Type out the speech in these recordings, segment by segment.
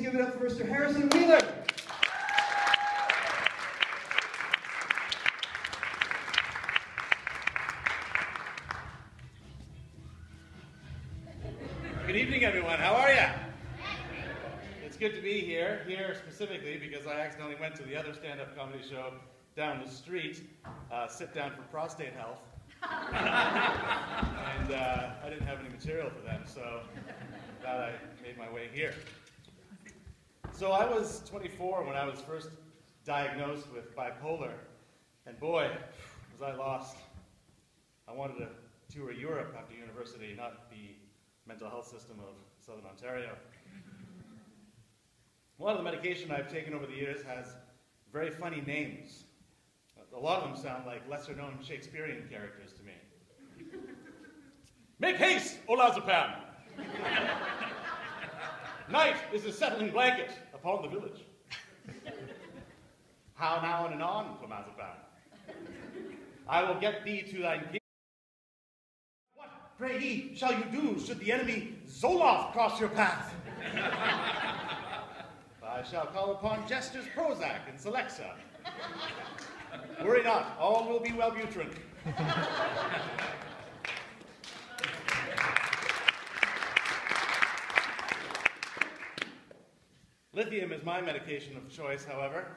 give it up for Mr. Harrison Wheeler. Good evening, everyone. How are you? It's good to be here specifically because I accidentally went to the other stand-up comedy show down the street, Sit Down for Prostate Health, and I didn't have any material for them, so glad I made my way here. So I was 24 when I was first diagnosed with bipolar, and boy, was I lost. I wanted to tour Europe after university, not the mental health system of Southern Ontario. A lot of the medication I've taken over the years has very funny names. A lot of them sound like lesser-known Shakespearean characters to me. Make haste, Olazapam! Night is a settling blanket upon the village. How now and anon, Clamazapam? I will get thee to thine king. What, pray ye, shall you do should the enemy Zoloff cross your path? I shall call upon Jester's Prozac and Celexa. Worry not, all will be Wellbutrin. Lithium is my medication of choice, however.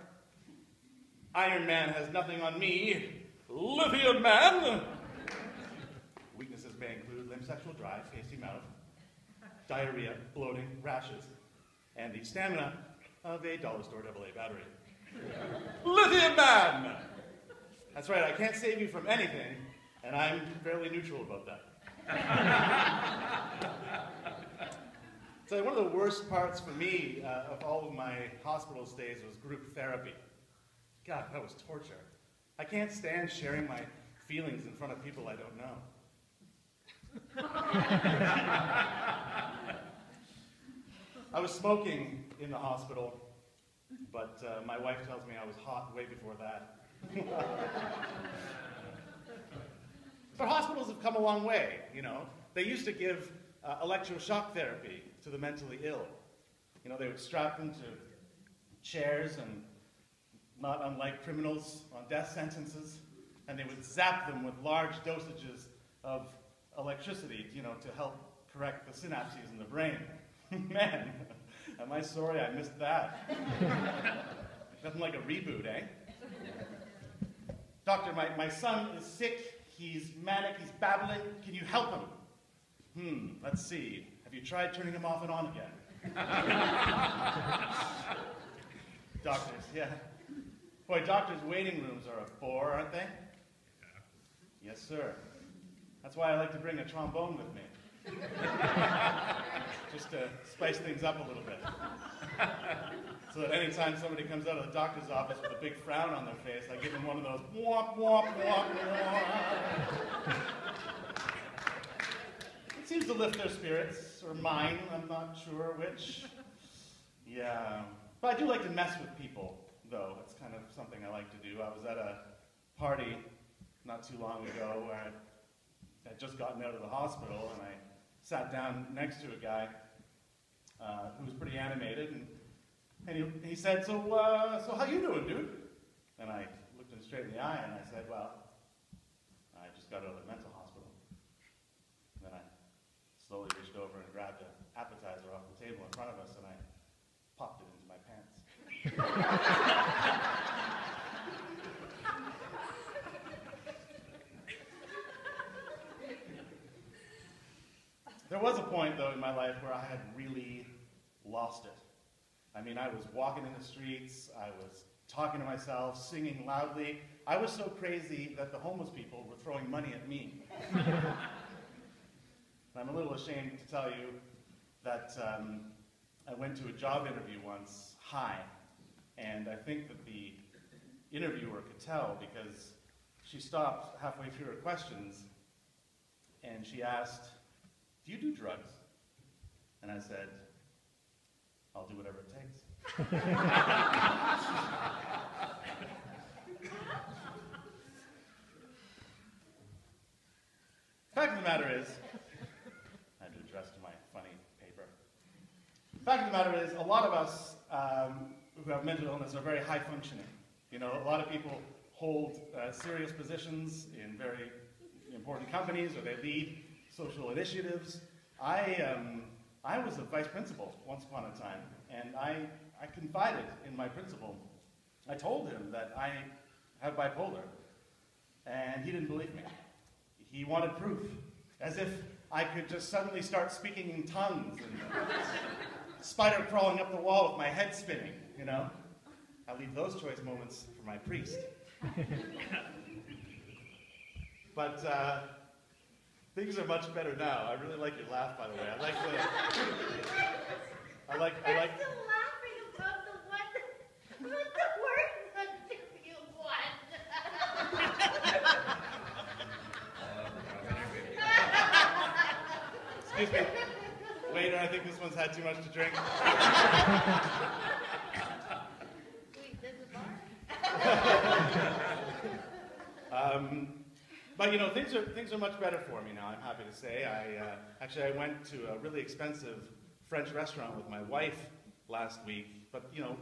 Iron Man has nothing on me. Lithium Man! Weaknesses may include limb sexual drive, hasty mouth, diarrhea, bloating, rashes, and the stamina of a dollar store AA battery. Lithium Man! That's right, I can't save you from anything, and I'm fairly neutral about that. So one of the worst parts for me of all of my hospital stays was group therapy. God, that was torture. I can't stand sharing my feelings in front of people I don't know. I was smoking in the hospital, but my wife tells me I was hot way before that. But hospitals have come a long way, you know. They used to give electroshock therapy to the mentally ill. You know, they would strap them to chairs, and not unlike criminals on death sentences, and they would zap them with large dosages of electricity, you know, to help correct the synapses in the brain. Man, am I sorry I missed that. Nothing like a reboot, eh? Doctor, my son is sick, he's manic, he's babbling, can you help him? Let's see. Have you tried turning him off and on again? Doctors, yeah. Boy, doctors' waiting rooms are a bore, aren't they? Yes, sir. That's why I like to bring a trombone with me. Just to spice things up a little bit. So that anytime somebody comes out of the doctor's office with a big frown on their face, I give them one of those womp, womp, womp, womp. It seems to lift their spirits, or mine, I'm not sure which. Yeah. But I do like to mess with people, though. It's kind of something I like to do. I was at a party not too long ago where I'd just gotten out of the hospital, and I sat down next to a guy who was pretty animated, and he said, so how you doing, dude? And I looked him straight in the eye, and I said, well, I just got out of the mental hospital. And then I slowly reached over and grabbed an appetizer off the table in front of us, and I popped it into my pants. There was a point, though, in my life where I had really lost it. I mean, I was walking in the streets, I was talking to myself, singing loudly. I was so crazy that the homeless people were throwing money at me. I'm a little ashamed to tell you that I went to a job interview once, high, and I think that the interviewer could tell because she stopped halfway through her questions and she asked, "Do you do drugs?" And I said, "I'll do whatever it takes." Fact of the matter is, I had to address to my funny paper. fact of the matter is, a lot of us who have mental illness are very high functioning. You know, a lot of people hold serious positions in very important companies, or they lead social initiatives. I was a vice principal once upon a time, and I confided in my principal. I told him that I have bipolar, and he didn't believe me. He wanted proof, as if I could just suddenly start speaking in tongues and spider crawling up the wall with my head spinning, you know? I leave those choice moments for my priest. But things are much better now. I really like your laugh, by the way. I like the. I'm still laughing about the word that you want. Excuse me. Waiter, I think this one's had too much to drink. Wait, there's a bar? But you know, things are much better for me now, I'm happy to say. Actually, I went to a really expensive French restaurant with my wife last week, but you know,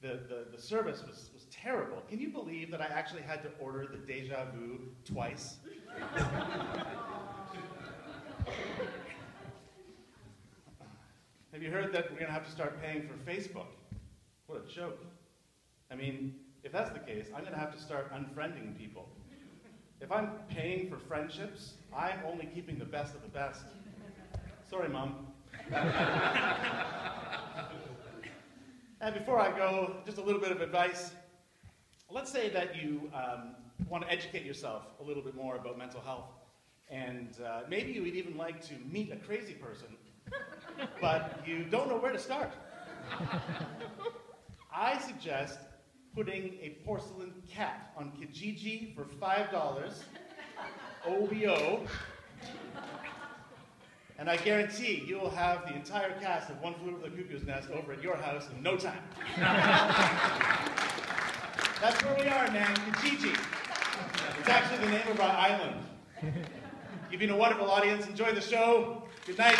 the service was terrible. Can you believe that I actually had to order the déjà vu twice? Have you heard that we're going to have to start paying for Facebook? What a joke. I mean, if that's the case, I'm going to have to start unfriending people. If I'm paying for friendships, I'm only keeping the best of the best. Sorry, Mom. And before I go, just a little bit of advice. Let's say that you want to educate yourself a little bit more about mental health. And maybe you would even like to meet a crazy person, but you don't know where to start. I suggest putting a porcelain cat on Kijiji for $5, OBO, and I guarantee you will have the entire cast of One Flew Over the Cuckoo's Nest over at your house in no time. That's where we are, man, Kijiji. It's actually the name of our island. You've been a wonderful audience. Enjoy the show. Good night.